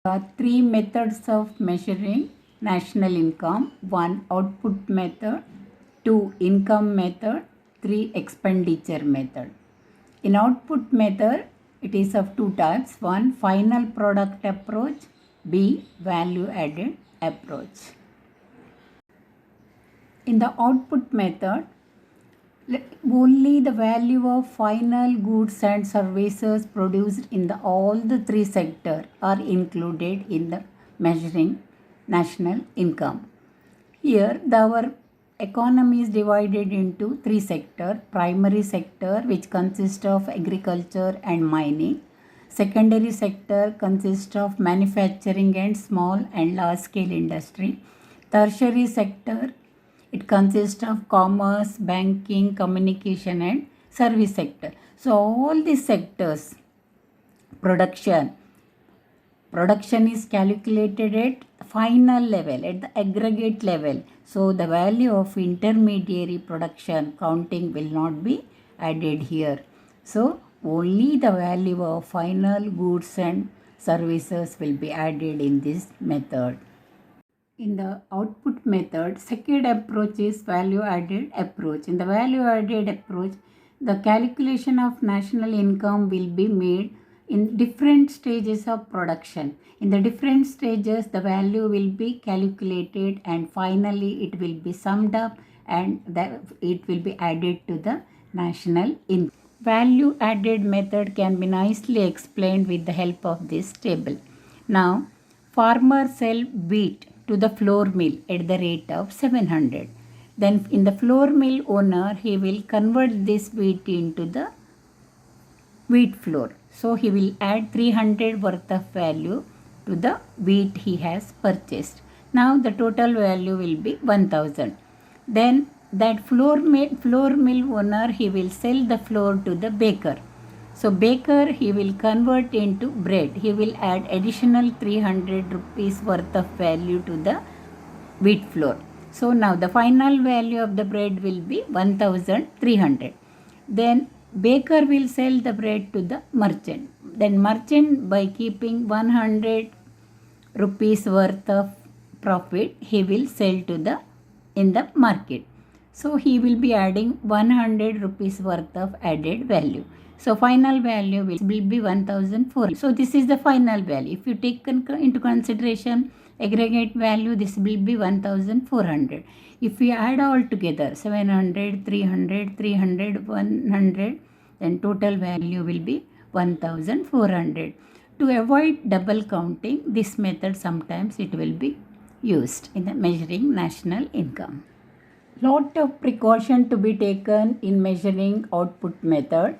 There are three methods of measuring national income. One, output method. Two, income method. Three, expenditure method. In output method, it is of two types. One, final product approach. B, value added approach. In the output method, only the value of final goods and services produced in all the three sectors are included in the measuring national income. Here, our economy is divided into three sectors. Primary sector, which consists of agriculture and mining. Secondary sector consists of manufacturing and small and large scale industry. Tertiary sector, it consists of commerce, banking, communication and service sector. So all these sectors, production is calculated at final level, at the aggregate level. So the value of intermediary production counting will not be added here. So only the value of final goods and services will be added in this method. In the output method, second approach is value added approach. In the value added approach, the calculation of national income will be made in different stages of production. In the different stages, the value will be calculated and finally it will be summed up and it will be added to the national income. Value added method can be nicely explained with the help of this table. Now, farmer sell wheat to the flour mill at the rate of 700. Then in the flour mill owner, he will convert this wheat into the wheat flour. So he will add 300 worth of value to the wheat he has purchased. Now the total value will be 1000. Then that flour mill owner, he will sell the flour to the baker. So baker, he will convert into bread. He will add additional 300 rupees worth of value to the wheat flour. So now the final value of the bread will be 1300. Then baker will sell the bread to the merchant. Then merchant, by keeping 100 rupees worth of profit, he will sell to in the market. So he will be adding 100 rupees worth of added value. So final value will be 1004. So this is the final value. If you take into consideration aggregate value, this will be 1400. If we add all together 700, 300, 300, 100, then total value will be 1400. To avoid double counting, this method sometimes it will be used in the measuring national income. Lot of precaution to be taken in measuring output method.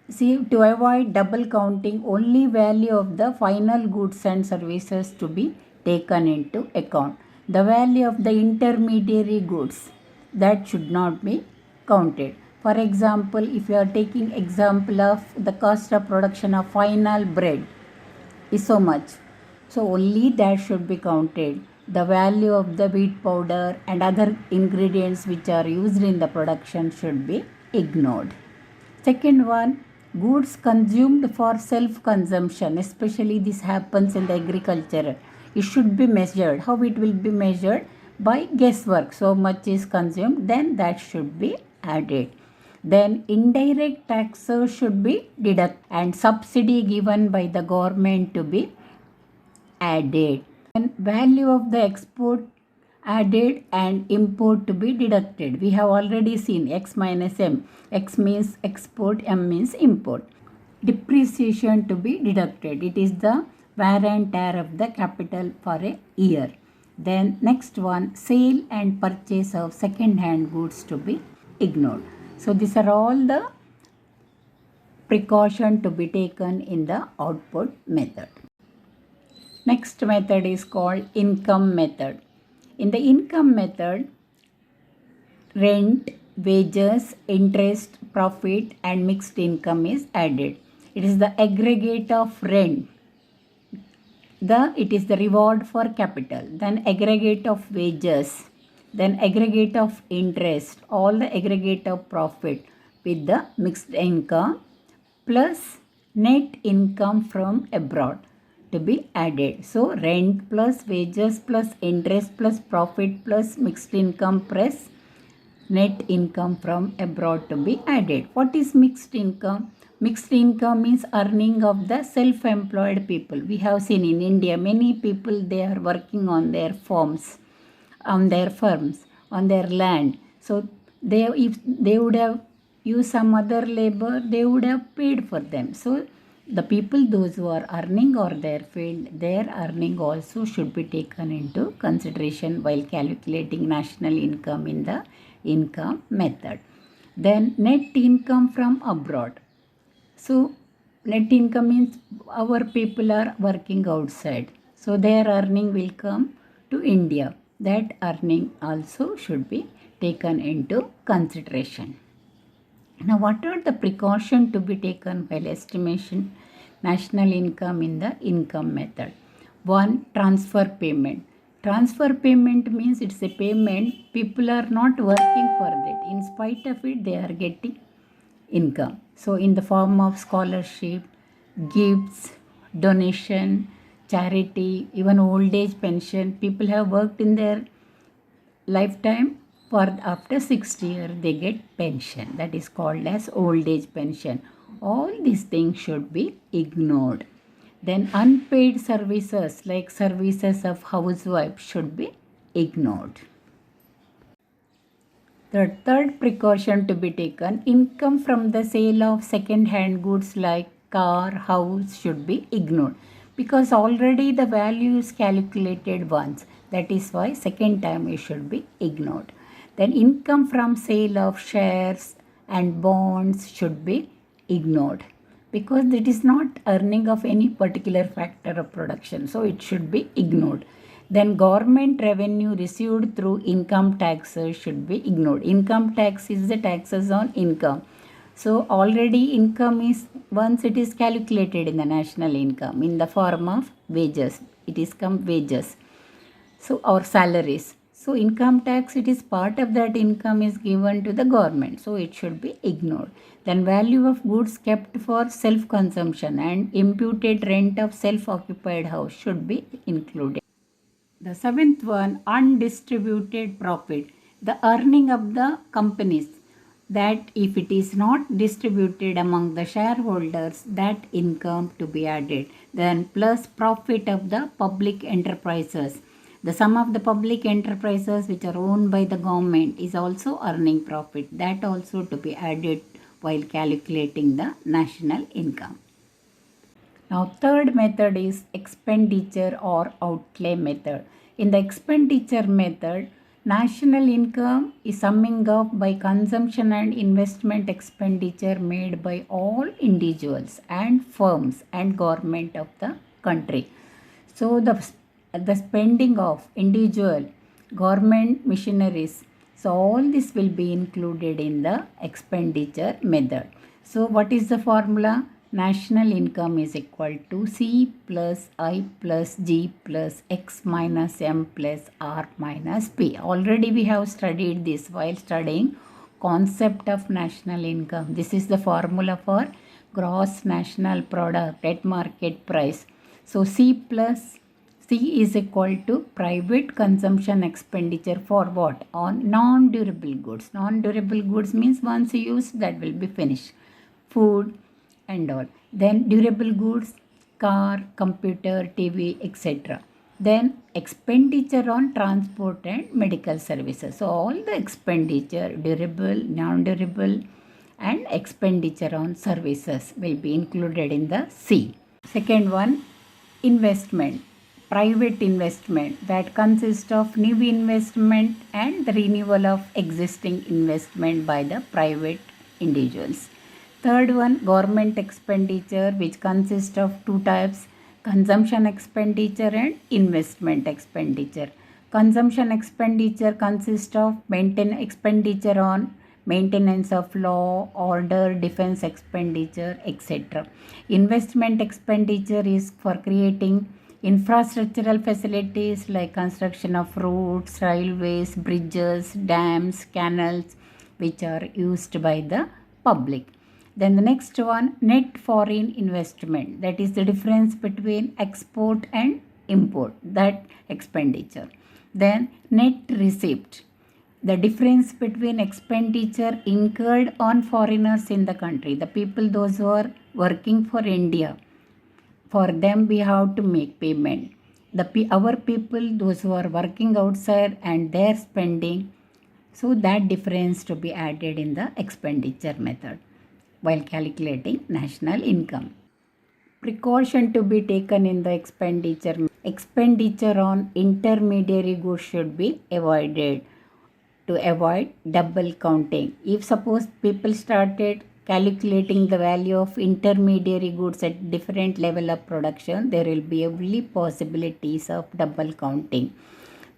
See, to avoid double counting, only value of the final goods and services to be taken into account. The value of the intermediary goods, that should not be counted. For example, if you are taking example of the cost of production of final bread is so much, so only that should be counted. The value of the wheat powder and other ingredients which are used in the production should be ignored. Second one, goods consumed for self-consumption, especially this happens in the agriculture. It should be measured. How it will be measured? By guesswork. So much is consumed, then that should be added. Then indirect taxes should be deducted and subsidy given by the government to be added. And value of the export added and import to be deducted. We have already seen X minus M. X means export, M means import. Depreciation to be deducted. It is the wear and tear of the capital for a year. Then next one, sale and purchase of second hand goods to be ignored. So these are all the precaution to be taken in the output method. Next method is called income method. In the income method, rent, wages, interest, profit and mixed income is added. It is the aggregate of rent. It is the reward for capital. Then aggregate of wages. Then aggregate of interest. All the aggregate of profit with the mixed income plus net income from abroad to be added. So rent plus wages plus interest plus profit plus mixed income plus net income from abroad to be added. What is mixed income? Mixed income means earning of the self-employed people. We have seen in India many people, they are working on their firms, on their land. So if they would have used some other labor, they would have paid for them. So the people, those who are earning or their field, their earning also should be taken into consideration while calculating national income in the income method. Then net income from abroad. So net income means our people are working outside. So their earning will come to India. That earning also should be taken into consideration. Now, what are the precautions to be taken while estimation national income in the income method? 1. Transfer payment. Transfer payment means it's a payment, people are not working for that. In spite of it, they are getting income. So in the form of scholarship, gifts, donation, charity, even old age pension, people have worked in their lifetime. For after 60 years they get pension, that is called as old age pension. All these things should be ignored. Then unpaid services like services of housewife should be ignored. The third precaution to be taken, income from the sale of second hand goods like car, house should be ignored, because already the value is calculated once. That is why second time it should be ignored. Then income from sale of shares and bonds should be ignored, because it is not earning of any particular factor of production, so it should be ignored. Then government revenue received through income taxes should be ignored. Income tax is the taxes on income. So already income is, once it is calculated in the national income in the form of wages, it is come wages. So our salaries. So income tax, it is part of that income is given to the government. So it should be ignored. Then value of goods kept for self-consumption and imputed rent of self-occupied house should be included. The seventh one, undistributed profit. The earning of the companies, that if it is not distributed among the shareholders, that income to be added. Then plus profit of the public enterprises. The sum of the public enterprises which are owned by the government is also earning profit. That also to be added while calculating the national income. Now third method is expenditure or outlay method. In the expenditure method, national income is summing up by consumption and investment expenditure made by all individuals and firms and government of the country. So the spending of individual, government machineries, so all this will be included in the expenditure method. So what is the formula? National income is equal to C plus I plus G plus X minus M plus R minus P. Already we have studied this while studying concept of national income. This is the formula for gross national product at market price. So C is equal to private consumption expenditure for what? On non-durable goods. Non-durable goods means once used that will be finished. Food and all. Then durable goods, car, computer, TV, etc. Then expenditure on transport and medical services. So all the expenditure, durable, non-durable and expenditure on services will be included in the C. Second one, investment. Private investment, that consists of new investment and the renewal of existing investment by the private individuals. Third one, government expenditure, which consists of two types, consumption expenditure and investment expenditure. Consumption expenditure consists of expenditure on maintenance of law, order, defense expenditure, etc. Investment expenditure is for creating infrastructural facilities like construction of roads, railways, bridges, dams, canals, which are used by the public. Then the next one, net foreign investment, that is the difference between export and import, that expenditure. Then net receipt, the difference between expenditure incurred on foreigners in the country, the people those who are working for India, for them we have to make payment. Our people, those who are working outside and their spending, so that difference to be added in the expenditure method while calculating national income. Precaution to be taken in the expenditure. Expenditure on intermediary goods should be avoided to avoid double counting. If suppose people started calculating the value of intermediary goods at different level of production, there will be only possibilities of double counting.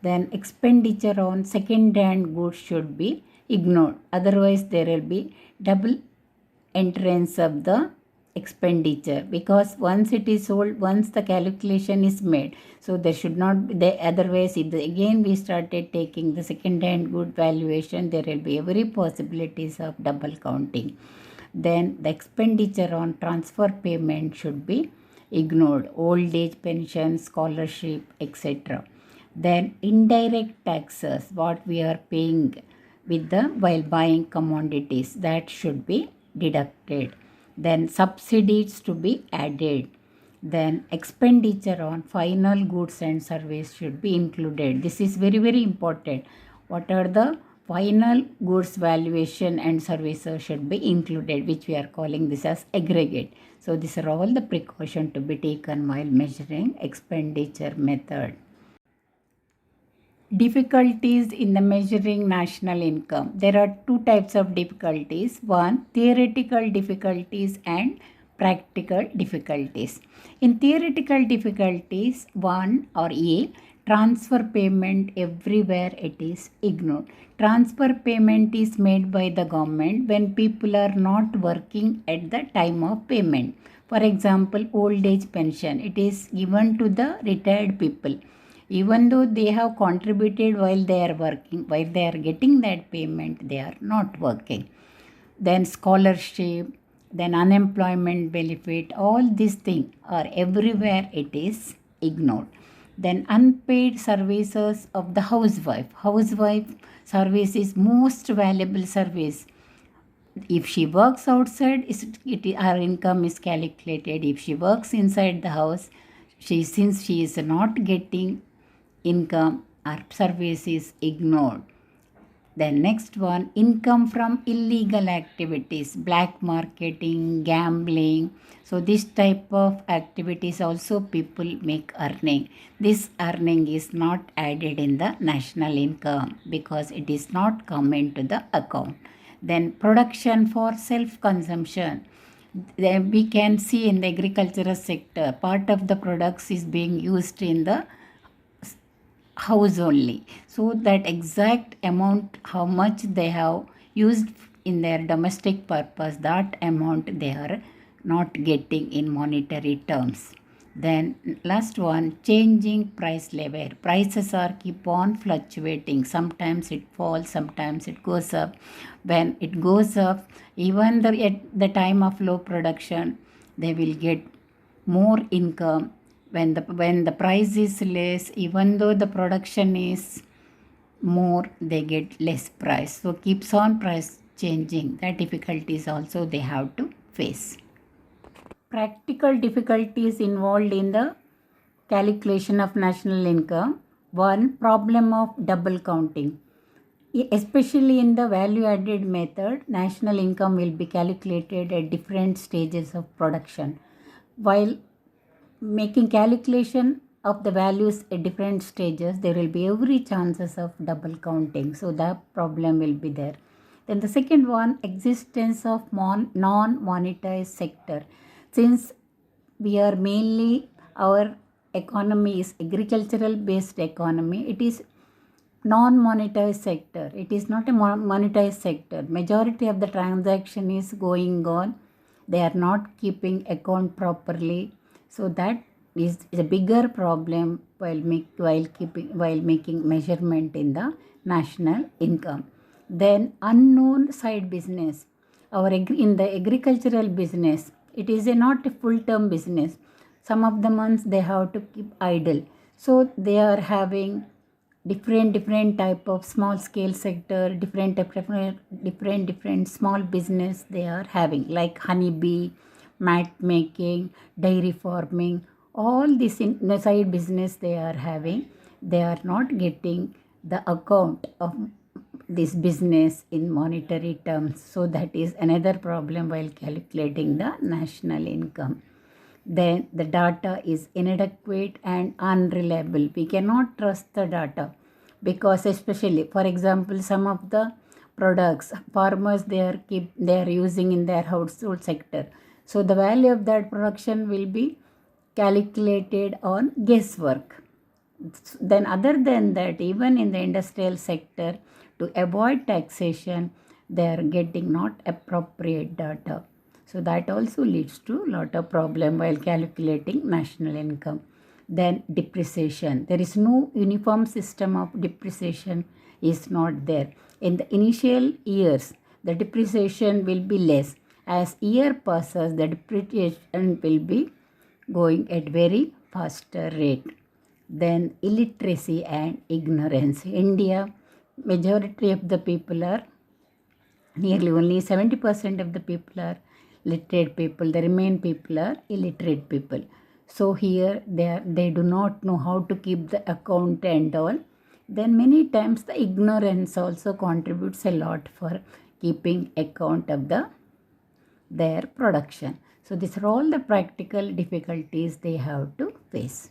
Then expenditure on second hand goods should be ignored, otherwise there will be double entrance of the expenditure, because once it is sold, once the calculation is made, so there should not be the, otherwise if again we started taking the second hand good valuation, there will be every possibilities of double counting. Then the expenditure on transfer payment should be ignored, old age pension, scholarship, etc. Then indirect taxes, what we are paying with the while buying commodities, that should be deducted. Then subsidies to be added. Then expenditure on final goods and service should be included. This is very, very important. What are the final goods valuation and services should be included, which we are calling this as aggregate. So these are all the precautions to be taken while measuring expenditure method. Difficulties in the measuring national income. There are two types of difficulties. One, theoretical difficulties and practical difficulties. In theoretical difficulties, 1 or A, transfer payment everywhere it is ignored. Transfer payment is made by the government when people are not working at the time of payment. For example, old age pension, it is given to the retired people. Even though they have contributed while they are working, while they are getting that payment, they are not working. Then scholarship, then unemployment benefit, all these things are everywhere it is ignored. Then unpaid services of the housewife. Housewife service is most valuable service. If she works outside, her income is calculated. If she works inside the house, since she is not getting income, our service is ignored. Then next one, income from illegal activities, black marketing, gambling. So this type of activities also people make earning. This earning is not added in the national income because it is not come into the account. Then production for self-consumption. Then we can see in the agricultural sector, part of the products is being used in the house only, so that exact amount how much they have used in their domestic purpose, that amount they are not getting in monetary terms. Then last one, changing price level. Prices are keep on fluctuating, sometimes it falls, sometimes it goes up. When it goes up, even at the time of low production, they will get more income. When the price is less, even though the production is more, they get less price. So keeps on price changing. That difficulties also they have to face. Practical difficulties involved in the calculation of national income. One, problem of double counting. Especially in the value added method, national income will be calculated at different stages of production. While making calculation of the values at different stages, there will be every chances of double counting. So that problem will be there. Then the second one, existence of non-monetized sector. Since we are mainly, our economy is agricultural based economy, it is non-monetized sector. It is not a monetized sector. Majority of the transaction is going on. They are not keeping account properly. So that is a bigger problem while making measurement in the national income. Then unknown side business. In the agricultural business, it is not a full-term business. Some of the months they have to keep idle. So they are having different type of small scale sector, different small business they are having, like honeybee, mat making, dairy farming, all this in the side business they are having. They are not getting the account of this business in monetary terms. So that is another problem while calculating the national income. Then the data is inadequate and unreliable. We cannot trust the data because, especially for example, some of the products farmers they are using in their household sector. So the value of that production will be calculated on guesswork. Then other than that, even in the industrial sector, to avoid taxation, they are getting not appropriate data. So that also leads to lot of problem while calculating national income. Then depreciation, there is no uniform system of depreciation is not there. In the initial years, the depreciation will be less. As year passes, the depreciation will be going at very faster rate. Then illiteracy and ignorance. India, majority of the people are, nearly only 70% of the people are literate people. The remaining people are illiterate people. So here they do not know how to keep the account and all. Then many times the ignorance also contributes a lot for keeping account of their production. So these are all the practical difficulties they have to face.